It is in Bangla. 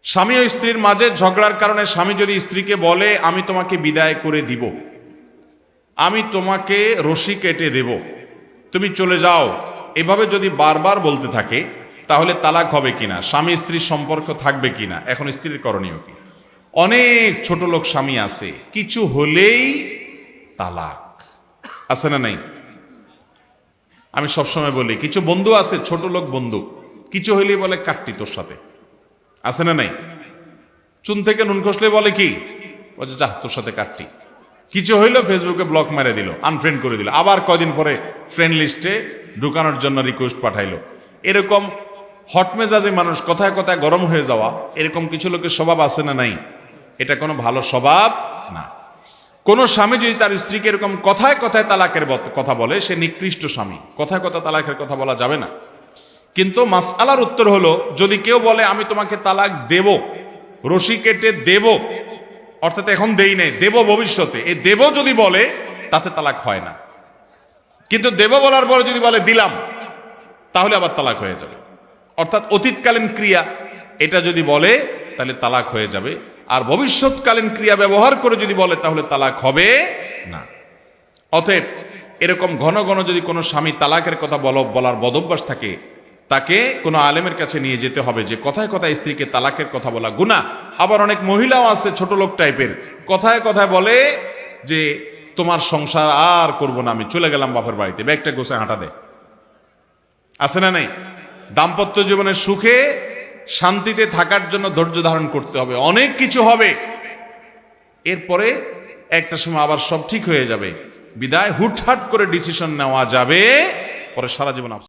স্বামী ও স্ত্রীর মাঝে ঝগড়ার কারণে স্বামী যদি স্ত্রীকে বলে আমি তোমাকে বিদায় করে দিব, আমি তোমাকে রশি কেটে দেব, তুমি চলে যাও, এভাবে যদি বারবার বলতে থাকে তাহলে তালাক হবে কিনা, স্বামী স্ত্রীর সম্পর্ক থাকবে কিনা, এখন স্ত্রীর করণীয় কি? অনেক ছোট লোক স্বামী আছে, কিছু হলেই তালাক, আছে না নাই? আমি সবসময় বলি, কিছু বন্ধু আছে ছোট লোক বন্ধু, কিছু হইলেই বলে কাটতি তোর সাথে, আছে না নাই? চুন থেকে নুন খসলে বলে কি, বলছে যা তোর সাথে কাটতি। কিছু হইলো ফেসবুকে ব্লক মেরে দিল, আনফ্রেন্ড করে দিল, আবার কয়দিন পরে ফ্রেন্ড লিস্টে ঢুকানোর জন্য রিকোয়েস্ট পাঠাইলো। এরকম হটমেজাজে মানুষ, কথায় কথায় গরম হয়ে যাওয়া, এরকম কিছু লোকের স্বভাব আছে না নাই? এটা কোনো ভালো স্বভাব না। কোন স্বামী যদি তার স্ত্রীকে এরকম কথায় কথায় তালাকের কথা বলে, সে নিকৃষ্ট স্বামী, কথায় কথায় তালাকের কথা বলা যাবে না। কিন্তু মাসআলার উত্তর হলো, যদি কেউ বলে আমি তোমাকে তালাক দেব, রশি কেটে দেব, অর্থাৎ এখন দেই নাই, দেব ভবিষ্যতে, এই দেব যদি বলে তাতে তালাক হয় না। কিন্তু দেব বলার পরে যদি বলে দিলাম, তাহলে আবার তালাক হয়ে যাবে। অর্থাৎ অতীতকালীন ক্রিয়া এটা যদি বলে তাহলে তালাক হয়ে যাবে, আর ভবিষ্যৎকালীন ক্রিয়া ব্যবহার করে যদি বলে তাহলে তালাক হবে না। অতএব এরকম ঘন ঘন যদি কোনো স্বামী তালাকের কথা বলার বদভ্যাস থাকে, তাকে কোনো আলেমের কাছে নিয়ে যেতে হবে যে কথায় কথায় স্ত্রীকে তালাকের কথা বলা গুনাহ। আবার অনেক মহিলাও আছে ছোট লোক টাইপের, কথায় কথায় বলে যে তোমার সংসার আর করব না, আমি চলে গেলাম বাপের বাড়িতে, ব্যাগটা গোছায় হাঁটা দেয়, আছে না নাই? দাম্পত্য জীবনের সুখে শান্তিতে থাকার জন্য ধৈর্য ধারণ করতে হবে, অনেক কিছু হবে, এরপরে একটা সময় আবার সব ঠিক হয়ে যাবে। বিদায় হুটহাট করে ডিসিশন নেওয়া যাবে, পরে সারা জীবন